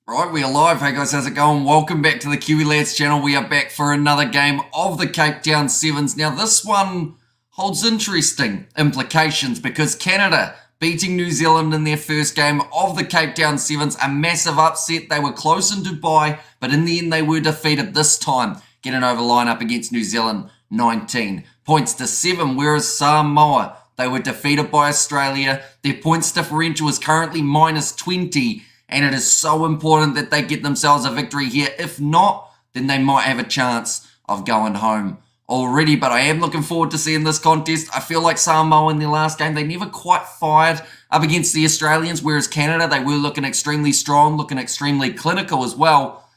Right, we are live. Hey guys, how's it going? Welcome back to the Kiwi Lads channel. We are back for another game of the Cape Town Sevens. Now, this one holds interesting implications because Canada beating New Zealand in their first game of the Cape Town Sevens. A massive upset. They were close in Dubai, but in the end they were defeated this time, getting over lineup against New Zealand 19 points to 7, whereas Samoa, they were defeated by Australia. Their points differential is currently minus 20. And it is so important that they get themselves a victory here. If not, then they might have a chance of going home already. But I am looking forward to seeing this contest. I feel like Samoa in their last game, they never quite fired up against the Australians, whereas Canada, they were looking extremely strong, looking extremely clinical as well.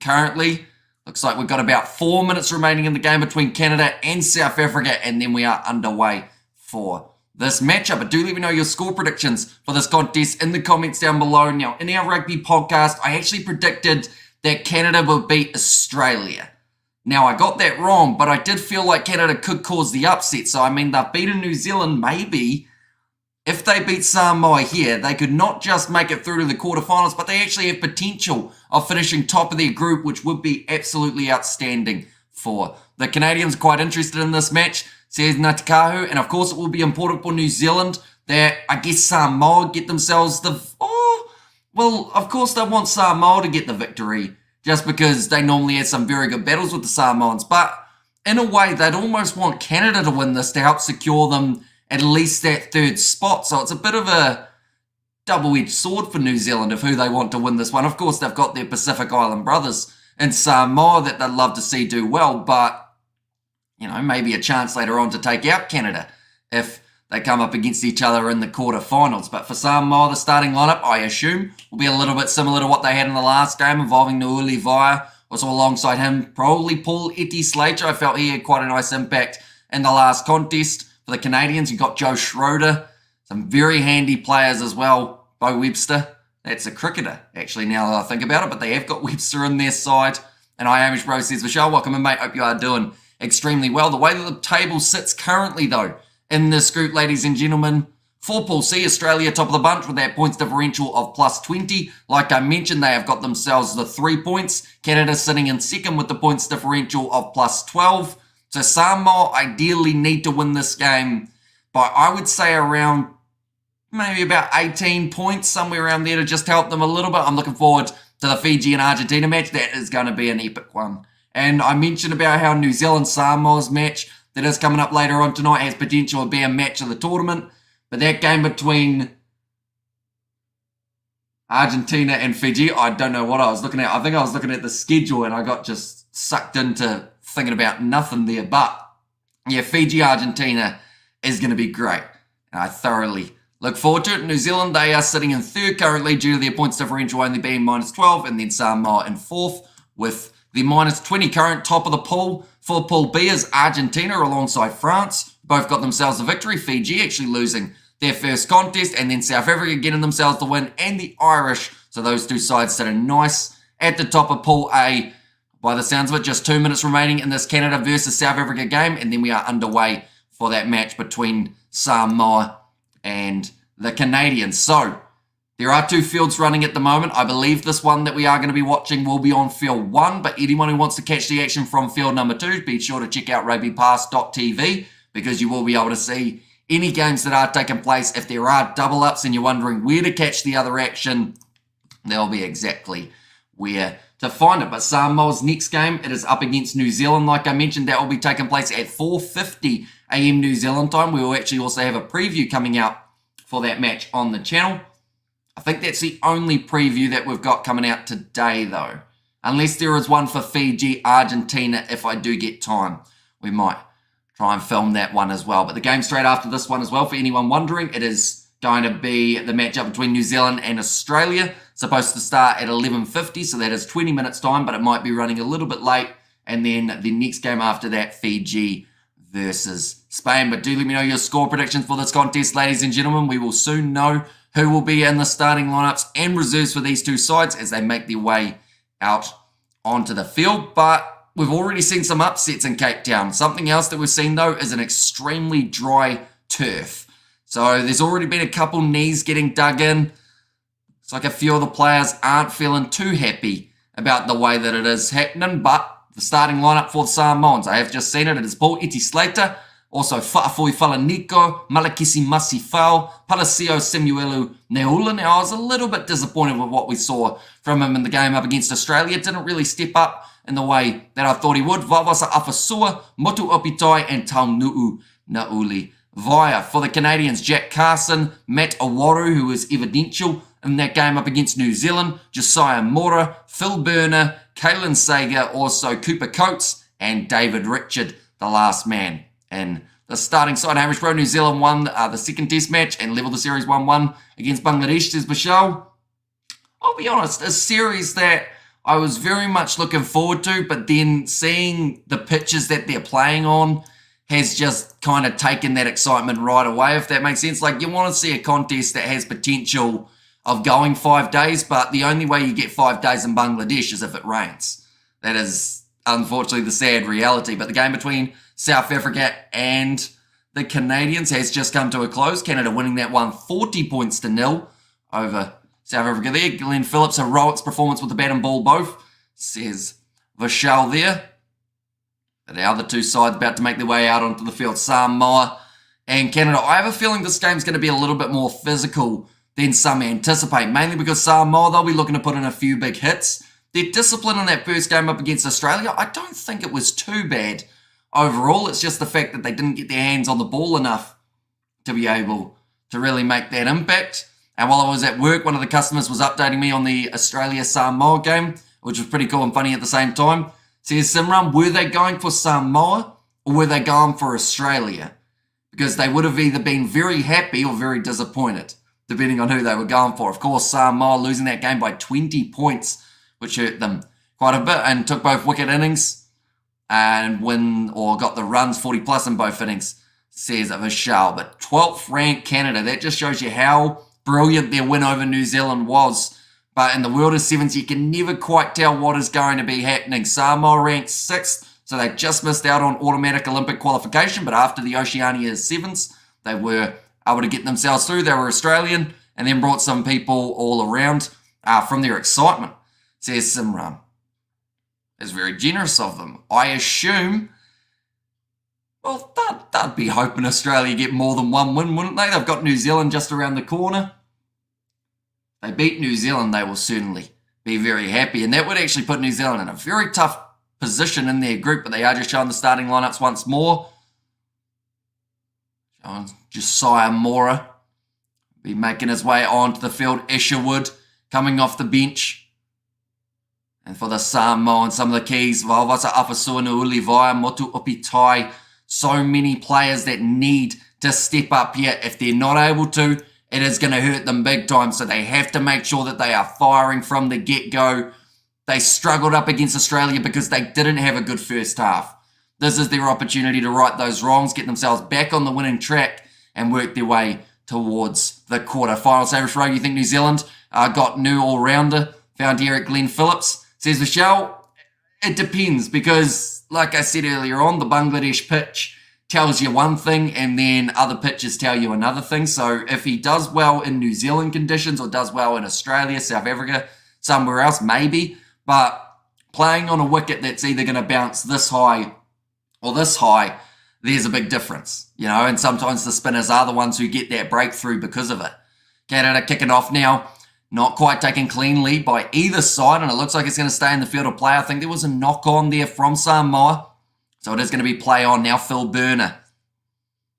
Currently, looks like we've got about 4 minutes remaining in the game between Canada and South Africa, and then we are underway for this matchup. But do let me know your score predictions for this contest in the comments down below. Now, in our rugby podcast, I actually predicted that Canada would beat Australia. Now, I got that wrong, but I did feel like Canada could cause the upset. So, I mean, they've beaten New Zealand. Maybe if they beat Samoa here, they could not just make it through to the quarterfinals, but they actually have potential of finishing top of their group, which would be absolutely outstanding for the Canadians. Quite interested in this match, says Natikahu, and of course it will be important for New Zealand that I guess Samoa get themselves well, of course they want Samoa to get the victory just because they normally have some very good battles with the Samoans, but in a way they'd almost want Canada to win this to help secure them at least that third spot. So it's a bit of a double-edged sword for New Zealand of who they want to win this one. Of course they've got their Pacific Island brothers in Samoa that they'd love to see do well, but you know, maybe a chance later on to take out Canada if they come up against each other in the quarterfinals. But for Samoa, the starting lineup, I assume, will be a little bit similar to what they had in the last game, involving Nuuli Vaea. Also alongside him, probably Paul Eti-Slater. I felt he had quite a nice impact in the last contest. For the Canadians, you got Joe Schroeder. Some very handy players as well. Bo Webster, that's a cricketer, actually, now that I think about it. But they have got Webster in their side. And Amish Bro says, Michelle, welcome in, mate. Hope you are doing extremely well. The way that the table sits currently, though, in this group, ladies and gentlemen, for Pool C, Australia top of the bunch with that points differential of plus 20. Like I mentioned, they have got themselves the 3 points. Canada sitting in second with the points differential of plus 12. So Samoa ideally need to win this game by, I would say, around maybe about 18 points, somewhere around there to just help them a little bit. I'm looking forward to the Fiji and Argentina match. That is going to be an epic one. And I mentioned about how New Zealand-Samoa's match that is coming up later on tonight has potential to be a match of the tournament. But that game between Argentina and Fiji, I don't know what I was looking at. I think I was looking at the schedule and I got just sucked into thinking about nothing there. But yeah, Fiji-Argentina is going to be great. And I thoroughly look forward to it. New Zealand, they are sitting in third currently due to their points differential only being minus 12. And then Samoa in fourth with the minus 20 current top of the pool. For Pool B is Argentina alongside France. Both got themselves a victory. Fiji actually losing their first contest. And then South Africa getting themselves the win. And the Irish. So those two sides sitting nice at the top of Pool A. By the sounds of it, just 2 minutes remaining in this Canada versus South Africa game. And then we are underway for that match between Samoa and the Canadians. So there are two fields running at the moment. I believe this one that we are going to be watching will be on field 1, but anyone who wants to catch the action from field number 2, be sure to check out rugbypass.tv because you will be able to see any games that are taking place. If there are double ups and you're wondering where to catch the other action, they'll be exactly where to find it. But Samoa's next game, it is up against New Zealand. Like I mentioned, that will be taking place at 4:50 a.m. New Zealand time. We will actually also have a preview coming out for that match on the channel. I think that's the only preview that we've got coming out today, though. Unless there is one for Fiji, Argentina, if I do get time. We might try and film that one as well. But the game straight after this one as well, for anyone wondering, it is going to be the matchup between New Zealand and Australia. Supposed to start at 11:50, so that is 20 minutes time, but it might be running a little bit late. And then the next game after that, Fiji versus Spain. But do let me know your score predictions for this contest, ladies and gentlemen. We will soon know who will be in the starting lineups and reserves for these two sides as they make their way out onto the field. But we've already seen some upsets in Cape Town. Something else that we've seen, though, is an extremely dry turf. So there's already been a couple knees getting dug in. Looks like a few of the players aren't feeling too happy about the way that it is happening, but the starting lineup for the Samoans, I have just seen it. It is Paul Iti Slater, also Fa'afoi Falaniko, Malakisi Masifau, Palasio Samuelu Neula. Now, I was a little bit disappointed with what we saw from him in the game up against Australia. Didn't really step up in the way that I thought he would. Vavasa Afasua, Motu Opitai, and Taunuu Nauli Vaya. For the Canadians, Jack Carson, Matt Awaru, who was evidential in that game up against New Zealand, Josiah Mora, Phil Burner, Kalen Sager, also Cooper Coates, and David Richard, the last man in the starting side. Hamish Rowe, New Zealand won the second test match and leveled the series 1-1 against Bangladesh, says Bashal. I'll be honest, a series that I was very much looking forward to, but then seeing the pitches that they're playing on has just kind of taken that excitement right away, if that makes sense. Like, you want to see a contest that has potential of going 5 days, but the only way you get 5 days in Bangladesh is if it rains. That is, unfortunately, the sad reality. But the game between South Africa and the Canadians has just come to a close. Canada winning that one 40-0 over South Africa there. Glenn Phillips, heroics performance with the bat and ball both, says Vishal there. But the other two sides about to make their way out onto the field, Samoa and Canada. I have a feeling this game's going to be a little bit more physical than some anticipate, mainly because Samoa, they'll be looking to put in a few big hits. Their discipline in that first game up against Australia, I don't think it was too bad overall. It's just the fact that they didn't get their hands on the ball enough to be able to really make that impact. And while I was at work, one of the customers was updating me on the Australia-Samoa game, which was pretty cool and funny at the same time. Says Simran, were they going for Samoa or were they going for Australia? Because they would have either been very happy or very disappointed, depending on who they were going for. Of course, Samoa losing that game by 20 points, which hurt them quite a bit, and took both wicket innings and got the runs 40 plus in both innings, says Vishal. But 12th ranked Canada, that just shows you how brilliant their win over New Zealand was. But in the world of sevens, you can never quite tell what is going to be happening. Samoa ranked 6th, so they just missed out on automatic Olympic qualification, but after the Oceania Sevens, they were able to get themselves through. They were Australian and then brought some people all around from their excitement, says Simran. It's very generous of them. I assume, well, they'd be hoping Australia get more than one win, wouldn't they? They've got New Zealand just around the corner. They beat New Zealand, they will certainly be very happy. And that would actually put New Zealand in a very tough position in their group, but they are just showing the starting lineups once more. Josiah Mora be making his way onto the field. Isherwood coming off the bench. And for the Samoa and some of the keys, Valvasa Afasua Nuulivaya, Motu Opitai. So many players that need to step up here. If they're not able to, it is going to hurt them big time. So they have to make sure that they are firing from the get-go. They struggled up against Australia because they didn't have a good first half. This is their opportunity to right those wrongs, get themselves back on the winning track and work their way towards the quarterfinals. So, Rowe, you think New Zealand got new all-rounder, found here at Glenn Phillips? Says Michelle, it depends because, like I said earlier on, the Bangladesh pitch tells you one thing and then other pitches tell you another thing. So if he does well in New Zealand conditions or does well in Australia, South Africa, somewhere else, maybe. But playing on a wicket that's either going to bounce this high or this high, there's a big difference, you know, and sometimes the spinners are the ones who get that breakthrough because of it. Canada kicking off now, not quite taken clean lead by either side, and it looks like it's going to stay in the field of play. I think there was a knock on there from Samoa. So it is going to be play on now. Phil Burner.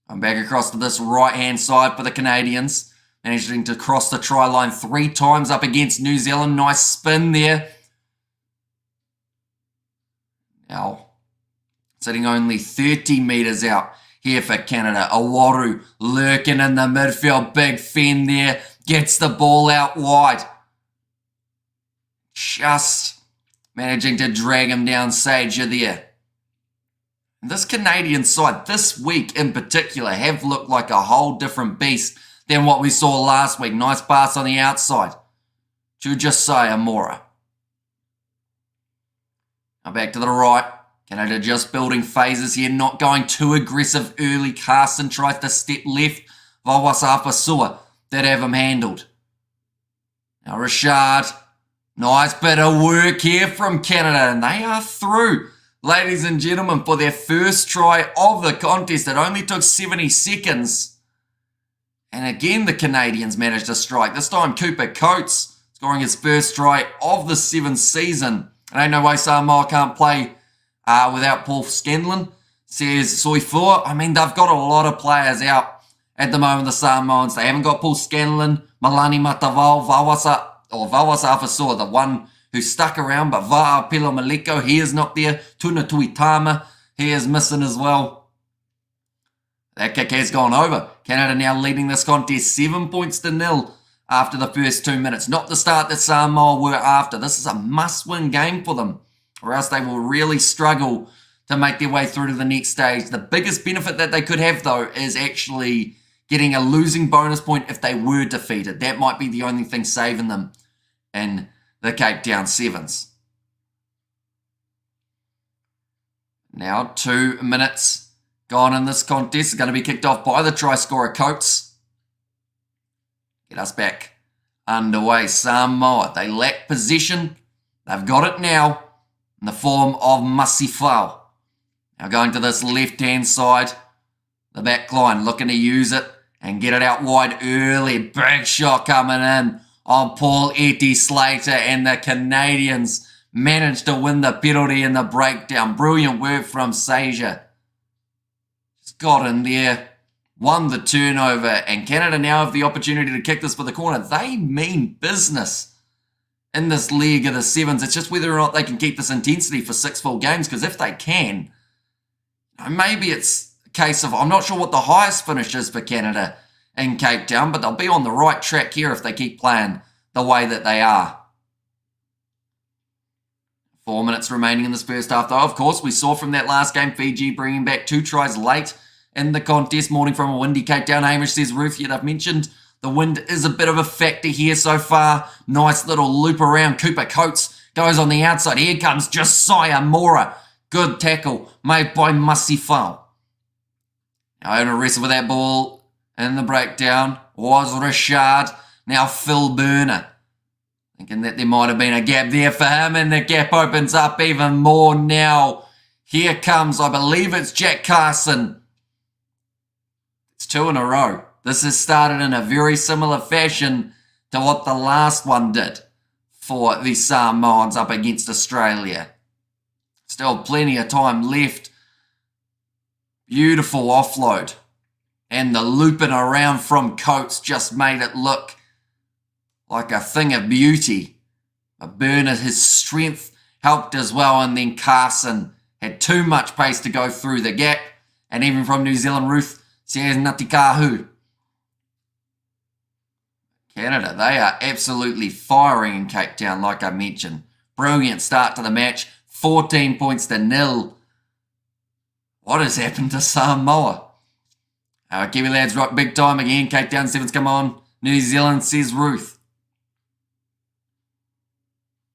I'm back across to this right-hand side for the Canadians. Managing to cross the try line 3 times up against New Zealand. Nice spin there. Now, sitting only 30 metres out here for Canada. Awaru lurking in the midfield. Big Fen there. Gets the ball out wide. Just managing to drag him down. Sager there. This Canadian side, this week in particular, have looked like a whole different beast than what we saw last week. Nice pass on the outside to Josiah Mora. Now back to the right. Canada just building phases here, not going too aggressive early. Carson tries to step left. Vawasa Pasua did have him handled. Now Richard, nice bit of work here from Canada, and they are through, ladies and gentlemen, for their first try of the contest. It only took 70 seconds. And again, the Canadians managed to strike. This time, Cooper Coates scoring his first try of the Sevens season. And ain't no way Samoa can't play without Paul Scanlon, says Soifua. I mean, they've got a lot of players out at the moment, the Samoans. They haven't got Paul Scanlon, Malani Matavao, Vawasa Afasua, the one who stuck around, but Va'a Pilo Maliko, he is not there. Tuna Tuitama, he is missing as well. That kick has gone over. Canada now leading this contest 7 points to 0 after the first 2 minutes. Not the start that Samoa were after. This is a must-win game for them, or else they will really struggle to make their way through to the next stage. The biggest benefit that they could have, though, is actually getting a losing bonus point if they were defeated. That might be the only thing saving them in the Cape Town Sevens. Now 2 minutes gone in this contest. It's going to be kicked off by the try scorer Coates. Get us back underway. Samoa, they lack possession. They've got it now in the form of Masifau. Now going to this left-hand side. The back line looking to use it and get it out wide early. Big shot coming in on Paul Eti Slater, and the Canadians managed to win the penalty in the breakdown. Brilliant work from Sager. Just got in there, won the turnover, and Canada now have the opportunity to kick this for the corner. They mean business in this league of the Sevens. It's just whether or not they can keep this intensity for 6 full games, because if they can, maybe it's a case of, I'm not sure what the highest finish is for Canada in Cape Town, but they'll be on the right track here if they keep playing the way that they are. 4 minutes remaining in this first half, though. Of course, we saw from that last game, Fiji bringing back 2 tries late in the contest. Morning from a windy Cape Town. Hamish says, Ruth, yet I've mentioned the wind is a bit of a factor here so far. Nice little loop around. Cooper Coates goes on the outside. Here comes Josiah Mora. Good tackle made by Masifau. Now able to wrestle with that ball in the breakdown was Richard. Now Phil Burner. Thinking that there might have been a gap there for him, and the gap opens up even more now. Here comes, I believe it's Jack Carson. It's 2 in a row. This has started in a very similar fashion to what the last one did for the Samoans up against Australia. Still plenty of time left. Beautiful offload. And the looping around from Coates just made it look like a thing of beauty. But Burner, his strength helped as well, and then Carson had too much pace to go through the gap. And even from New Zealand, Ruth says Ngatikahu. Canada, they are absolutely firing in Cape Town, like I mentioned. Brilliant start to the match. 14 points to 0. What has happened to Samoa? Our Kiwi lads rock big time again. Cape Town Sevens, come on. New Zealand, says Ruth.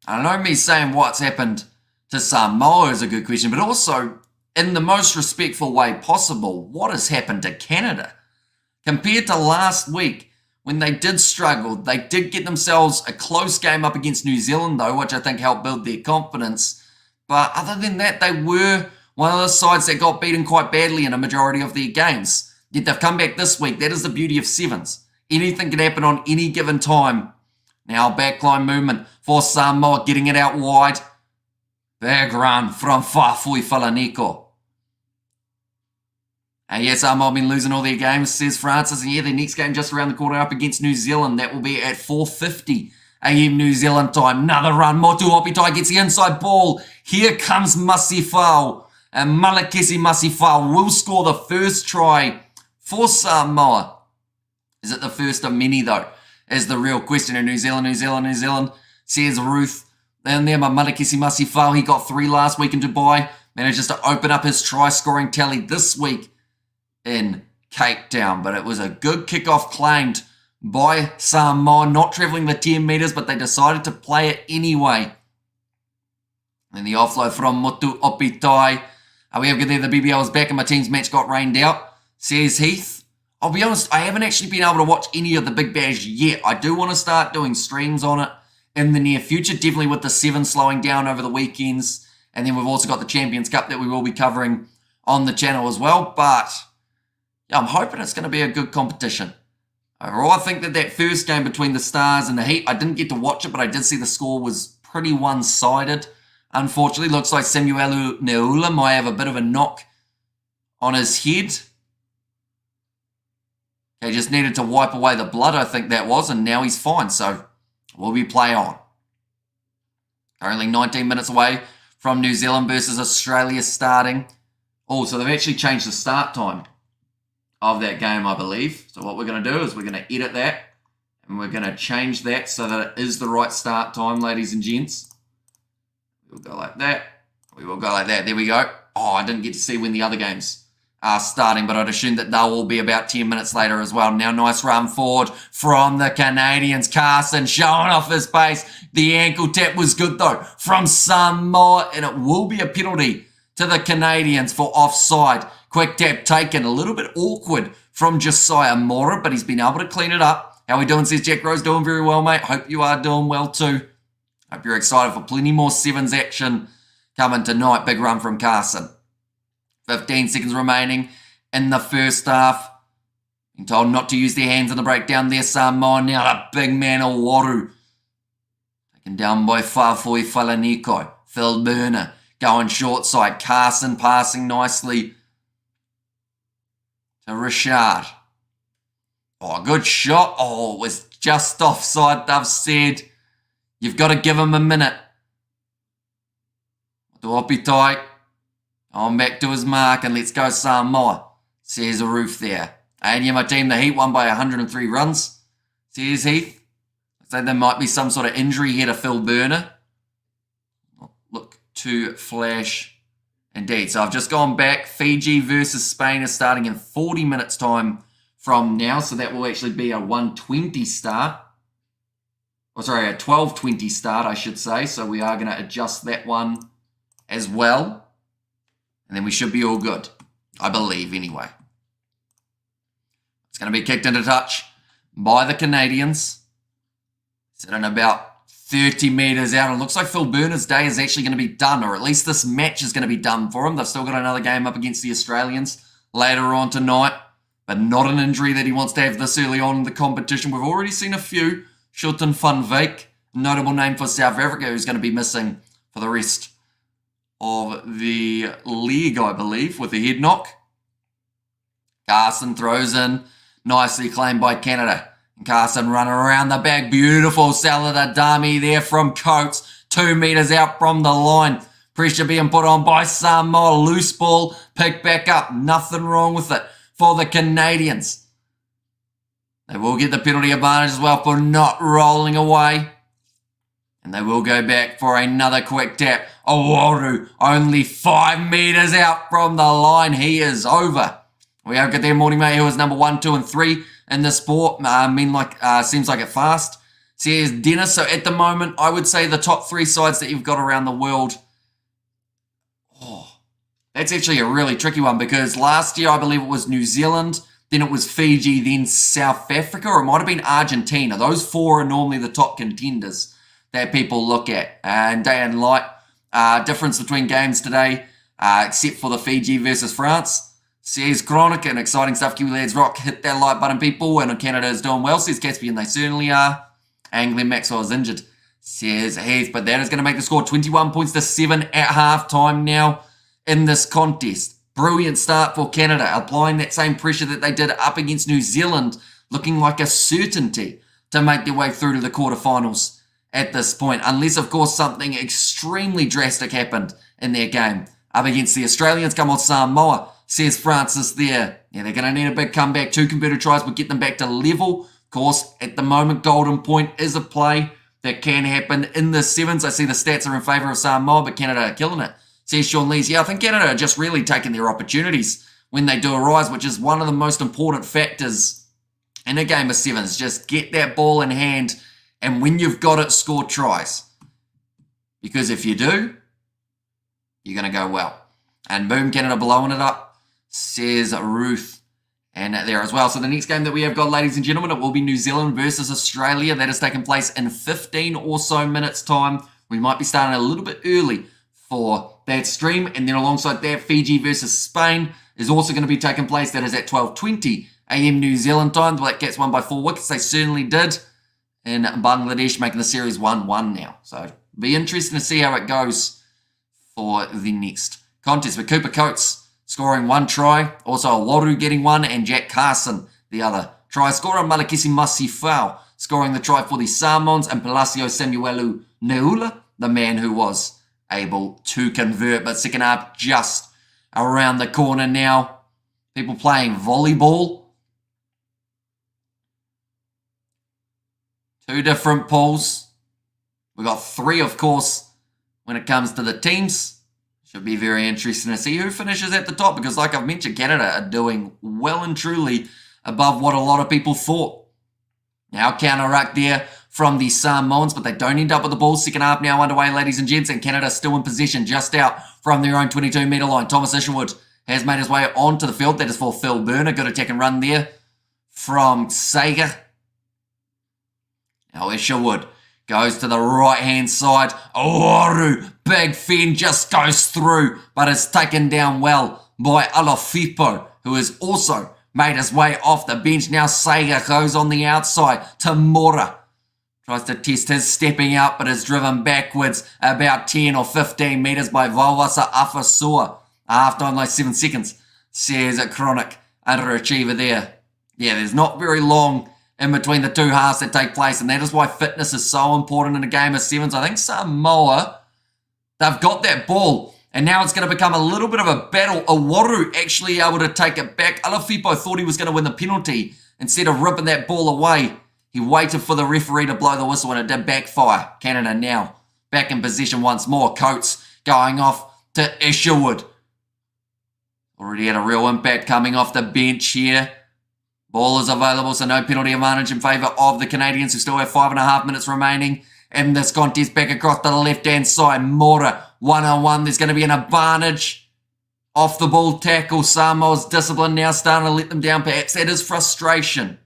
I don't know, me saying what's happened to Samoa is a good question, but also, in the most respectful way possible, what has happened to Canada? Compared to last week, when they did struggle, they did get themselves a close game up against New Zealand, though, which I think helped build their confidence. But other than that, they were one of the sides that got beaten quite badly in a majority of their games. Yet they've come back this week. That is the beauty of Sevens. Anything can happen on any given time. Now backline movement for Samoa, getting it out wide. Big run from Fafui Falaniko. And yes, Samoa have been losing all their games, says Francis. And yeah, their next game just around the corner up against New Zealand. That will be at 4:50 a.m. New Zealand time. Another run. Motu Hopitai gets the inside ball. Here comes Masifau. And Malakisi Masifau will score the first try for Samoa. Is it the first of many, though? Is the real question. In New Zealand, says Ruth. And there, Malakisi Masifau, he got 3 last week in Dubai. Manages to open up his try-scoring tally this week in Cape Town. But it was a good kickoff claimed by Samoa, not travelling the 10 metres, but they decided to play it anyway. And the offload from Motu Opitai. We have there, the BBL is back and my team's match got rained out, says Heath. I'll be honest, I haven't actually been able to watch any of the Big Bash yet. I do want to start doing streams on it in the near future, definitely with the Sevens slowing down over the weekends. And then we've also got the Champions Cup that we will be covering on the channel as well. But yeah, I'm hoping it's going to be a good competition. Overall, I think that first game between the Stars and the Heat, I didn't get to watch it, but I did see the score was pretty one-sided. Unfortunately, looks like Samuelu Neula might have a bit of a knock on his head. He just needed to wipe away the blood, I think that was, and now he's fine, so will we play on? Currently 19 minutes away from New Zealand versus Australia starting. Oh, so they've actually changed the start time of that game, I believe. So what we're going to do is we're going to edit that, and we're going to change that so that it is the right start time, ladies and gents. We'll go like that. We will go like that. There we go. Oh, I didn't get to see when the other games are starting, but I'd assume that they'll all be about 10 minutes later as well. Now, nice run forward from the Canadians. Carson showing off his pace. The ankle tap was good, though, from Samoa, and it will be a penalty to the Canadians for offside. Quick tap taken. A little bit awkward from Josiah Mora, but he's been able to clean it up. How we doing, says Jack Rose? Doing very well, mate. Hope you are doing well, too. Hope you're excited for plenty more Sevens action coming tonight. Big run from Carson. 15 seconds remaining in the first half. Being told not to use their hands in the breakdown there. Samoa now a big man of Waru. Taken down by Fafoi Falaniko. Phil Burner going short side. Carson passing nicely to Richard. Oh, good shot. Oh, it was just offside, they've said. You've got to give him a minute. Tuopitai. On back to his mark, and let's go Samoa, says a roof there. And yeah, my team, the Heat, won by 103 runs, says Heath. So there might be some sort of injury here to Phil Burner. Look to flash indeed. So I've just gone back. Fiji versus Spain is starting in 40 minutes time from now. So that will actually be a 1:20 start. Or sorry, a 12:20 start, I should say. So we are going to adjust that one as well. And then we should be all good. I believe, anyway. It's going to be kicked into touch by the Canadians. Sitting about 30 metres out. It looks like Phil Burner's day is actually going to be done, or at least this match is going to be done for him. They've still got another game up against the Australians later on tonight, but not an injury that he wants to have this early on in the competition. We've already seen a few. Shilton van Wyk, notable name for South Africa, who's going to be missing for the rest of the league, I believe, with a head knock. Carson throws in, nicely claimed by Canada. And Carson running around the back, beautiful Salada dummy there from Coates, 2 metres out from the line. Pressure being put on by Samoa, loose ball, picked back up, nothing wrong with it for the Canadians. They will get the penalty advantage as well for not rolling away. And they will go back for another quick tap. Owaru only 5 metres out from the line. He is over. We have got there Morning Mate, who is number 1, 2, and 3 in the sport. Seems like it fast. Says Dennis. So at the moment, I would say the top 3 sides that you've got around the world. Oh, that's actually a really tricky one because last year I believe it was New Zealand, then it was Fiji, then South Africa, or it might have been Argentina. Those 4 are normally the top contenders that people look at. And day and light difference between games today, except for the Fiji versus France. Says Chronic, and exciting stuff. Kiwi Lads Rock, hit that like button, people. And Canada is doing well, says Caspian, they certainly are. And Glenn Maxwell is injured, says Heath. But that is going to make the score 21 points to 7 at half-time now in this contest. Brilliant start for Canada, applying that same pressure that they did up against New Zealand, looking like a certainty to make their way through to the quarterfinals at this point, unless, of course, something extremely drastic happened in their game up against the Australians. Come on, Samoa, says Francis there. Yeah, they're going to need a big comeback. 2 converted tries will get them back to level. Of course, at the moment, Golden Point is a play that can happen in the Sevens. I see the stats are in favour of Samoa, but Canada are killing it, says Sean Lees. Yeah, I think Canada are just really taking their opportunities when they do arise, which is one of the most important factors in a game of Sevens. Just get that ball in hand, and when you've got it, score tries. Because if you do, you're going to go well. And boom, Canada blowing it up, says Ruth. and there as well. So the next game that we have got, ladies and gentlemen, it will be New Zealand versus Australia. That is taking place in 15 or so minutes time. We might be starting a little bit early for that stream. And then alongside that, Fiji versus Spain is also going to be taking place. That is at 12:20 a.m. New Zealand time. The Black Cats won by 4 wickets. They certainly did. And Bangladesh making the series 1-1 now. So it'll be interesting to see how it goes for the next contest. But Cooper Coates scoring 1 try. Also Waru getting 1 and Jack Carson the other try scorer. Malakisi Masifau scoring the try for the Samoans. And Palacio Samuelu Neula, the man who was able to convert. But second half just around the corner now. People playing volleyball. 2 different pools. We've got 3, of course, when it comes to the teams. Should be very interesting to see who finishes at the top, because like I've mentioned, Canada are doing well and truly above what a lot of people thought. Now counter-ruck there from the Samoans, but they don't end up with the ball. Second half now underway, ladies and gents, and Canada still in possession just out from their own 22-metre line. Thomas Isherwood has made his way onto the field. That is for Phil Burner. Good attack and run there from Sager. Now Isherwood goes to the right-hand side. Owaru, big fin, just goes through, but is taken down well by Alafipo, who has also made his way off the bench. Now Sager goes on the outside. Tamora tries to test his stepping out, but is driven backwards about 10 or 15 metres by Vauwasa Afasua. Half-time, like 7 seconds, says a chronic underachiever there. Yeah, there's not very long in between the 2 halves that take place, and that is why fitness is so important in a game of sevens. I think Samoa, they've got that ball, and now it's going to become a little bit of a battle. Owaru actually able to take it back. Alafipo thought he was going to win the penalty. Instead of ripping that ball away, he waited for the referee to blow the whistle, and it did backfire. Canada now back in possession once more. Coates going off to Isherwood. Already had a real impact coming off the bench here. Ball is available, so no penalty advantage in favour of the Canadians, who still have 5.5 minutes remaining in this contest. Back across to the left-hand side. Mora, 1-on-1. There's going to be an advantage. Off the ball tackle. Samoa's discipline now starting to let them down. Perhaps that is frustration.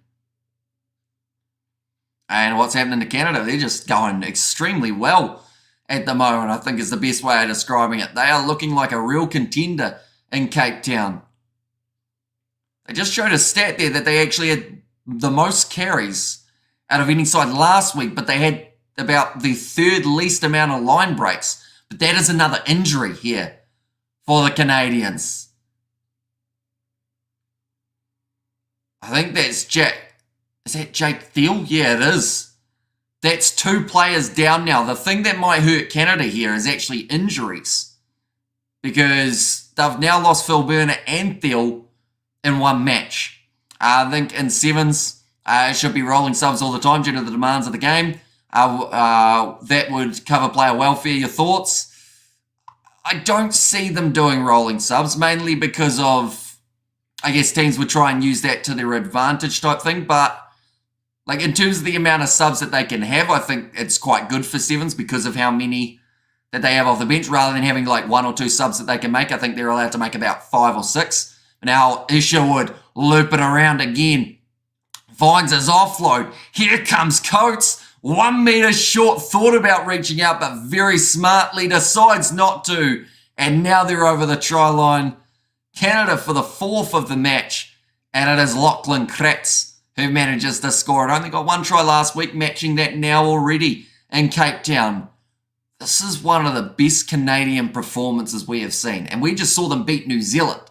And what's happening to Canada? They're just going extremely well at the moment, I think is the best way of describing it. They are looking like a real contender in Cape Town. They just showed a stat there that they actually had the most carries out of any side last week, but they had about the 3rd least amount of line breaks. But that is another injury here for the Canadians. I think that's Jack. Is that Jake Thiel? Yeah, it is. That's 2 players down now. The thing that might hurt Canada here is actually injuries, because they've now lost Phil Burner and Thiel in 1 match. I think in sevens, it should be rolling subs all the time due to the demands of the game. That would cover player welfare. Your thoughts? I don't see them doing rolling subs, mainly because of, I guess, teams would try and use that to their advantage type thing. But like in terms of the amount of subs that they can have, I think it's quite good for sevens because of how many that they have off the bench, rather than having like 1 or 2 subs that they can make. I think they're allowed to make about 5 or 6. Now Isherwood looping around again. Finds his offload. Here comes Coates. 1 metre short. Thought about reaching out, but very smartly decides not to. And now they're over the try line. Canada for the 4th of the match. And it is Lachlan Kratz who manages to score it. Only got 1 try last week, matching that now already in Cape Town. This is one of the best Canadian performances we have seen. And we just saw them beat New Zealand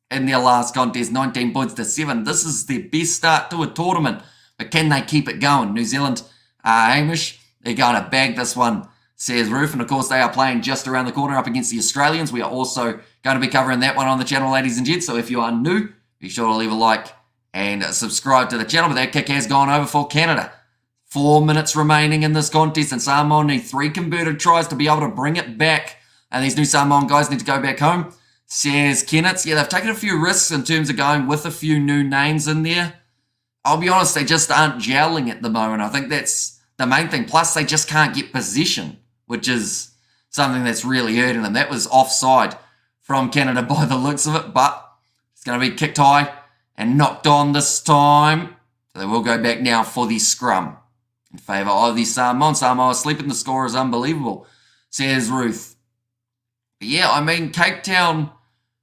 in their last contest, 19 points to 7. This is their best start to a tournament. But can they keep it going? New Zealand, Hamish, they're going to bag this one, says Roof. And of course, they are playing just around the corner up against the Australians. We are also going to be covering that one on the channel, ladies and gents. So if you are new, be sure to leave a like and subscribe to the channel. But that kick has gone over for Canada. 4 minutes remaining in this contest, and Samoa need 3 converted tries to be able to bring it back. And these new Samoan guys need to go back home, says Kenneth. Yeah, they've taken a few risks in terms of going with a few new names in there. I'll be honest, they just aren't gelling at the moment. I think that's the main thing. Plus, they just can't get position, which is something that's really hurting them. That was offside from Canada by the looks of it, but it's going to be kicked high and knocked on this time. So they will go back now for the scrum in favour of the Samoans. Samoa sleeping. The score is unbelievable, says Ruth. But yeah, I mean, Cape Town,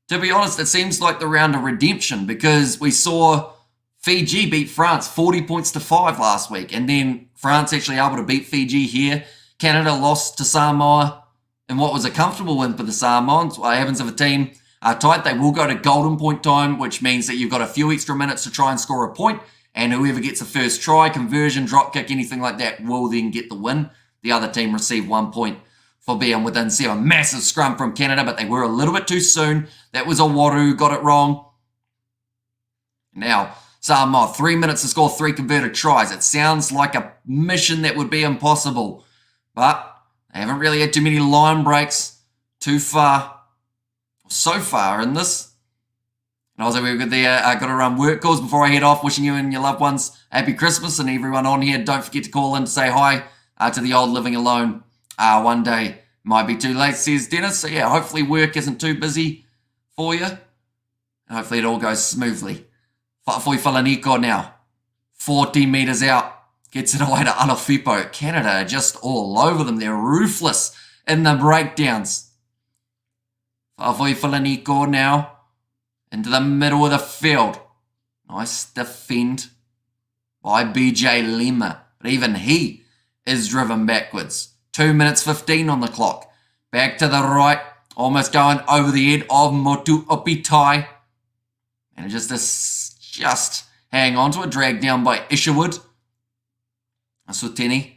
to be honest, it seems like the round of redemption because we saw Fiji beat France 40-5 last week, and then France actually able to beat Fiji here. Canada lost to Samoa in what was a comfortable win for the Samoans. Heavens of a team are tight. They will go to golden point time, which means that you've got a few extra minutes to try and score a point, and whoever gets the first try, conversion, drop kick, anything like that will then get the win. The other team receive 1 point for being within 7. Massive scrum from Canada, but they were a little bit too soon. That was a Waru, got it wrong. Now, Samoa, 3 minutes to score 3 converted tries. It sounds like a mission that would be impossible, but they haven't really had too many line breaks so far in this. And also, we've got got to run work calls before I head off. Wishing you and your loved ones happy Christmas, and everyone on here, don't forget to call in to say hi to the old living alone. One day might be too late, says Dennis. So yeah, hopefully work isn't too busy for you, and hopefully it all goes smoothly. Fa'afoi Falaniko now, 40 metres out, gets it away to Alafipo. Canada are just all over them. They're ruthless in the breakdowns. Fa'afoi Falaniko now, into the middle of the field. Nice defend by BJ Lima. But even he is driven backwards. 2 minutes 15 on the clock. Back to the right. Almost going over the head of Motu Opitai. And just hang on to it. Dragged down by Isherwood. Sutini.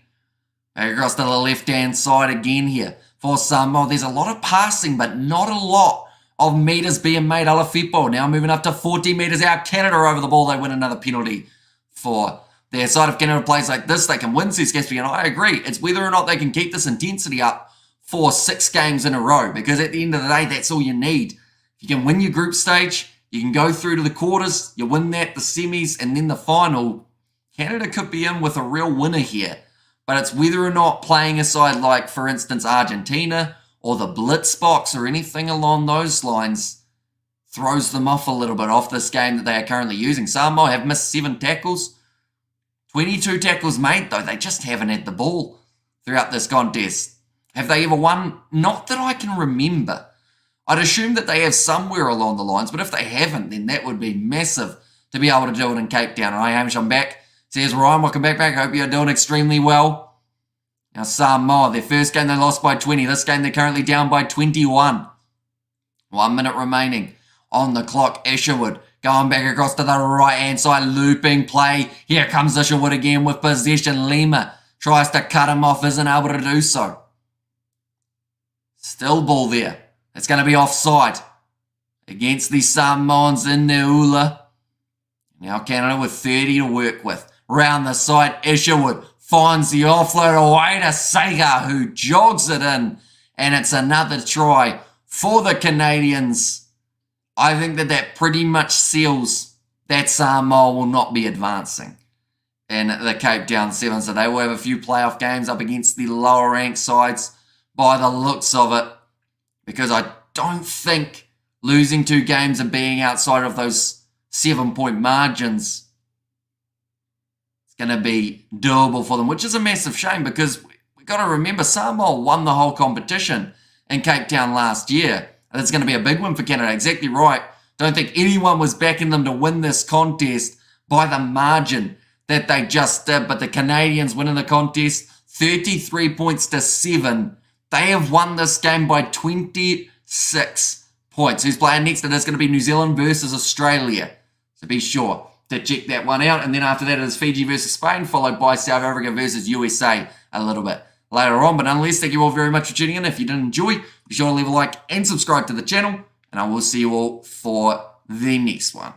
Back across to the left-hand side again here. For Samoa, there's a lot of passing, but not a lot of metres being made. Alafipo now moving up to 40 metres out. Canada over the ball. They win another penalty for their side. If Canada plays like this, they can win, says Gatsby, and I agree. It's whether or not they can keep this intensity up for 6 games in a row, because at the end of the day, that's all you need. If you can win your group stage, you can go through to the quarters, you win that, the semis, and then the final. Canada could be in with a real winner here, but it's whether or not playing a side like, for instance, Argentina or the Blitz box or anything along those lines throws them off a little bit off this game that they are currently using. Samoa have missed 7 tackles. 22 tackles made, though. They just haven't had the ball throughout this contest. Have they ever won? Not that I can remember. I'd assume that they have somewhere along the lines, but if they haven't, then that would be massive to be able to do it in Cape Town. Hi, Hamish, I'm back. Says Ryan, welcome back. Hope you're doing extremely well. Now, Samoa, their first game they lost by 20. This game they're currently down by 21. 1 minute remaining on the clock. Isherwood going back across to the right-hand side, looping play. Here comes Isherwood again with possession. Lima tries to cut him off, isn't able to do so. Still ball there. It's going to be offside against the Samoans in Neula. Now Canada with 30 to work with. Round the side, Isherwood finds the offload away to Sega, who jogs it in. And it's another try for the Canadians. I think that pretty much seals that Samoa will not be advancing in the Cape Town Sevens. So they will have a few playoff games up against the lower ranked sides by the looks of it. Because I don't think losing 2 games and being outside of those 7-point margins is going to be doable for them, which is a massive shame because we've got to remember Samoa won the whole competition in Cape Town last year. And it's going to be a big win for Canada. Exactly right. Don't think anyone was backing them to win this contest by the margin that they just did. But the Canadians winning the contest, 33 points to 7. They have won this game by 26 points. Who's playing next? And it's going to be New Zealand versus Australia. So be sure to check that one out. And then after that, it is Fiji versus Spain, followed by South Africa versus USA a little bit later on. But nonetheless, thank you all very much for tuning in. If you did enjoy, be sure to leave a like and subscribe to the channel. And I will see you all for the next one.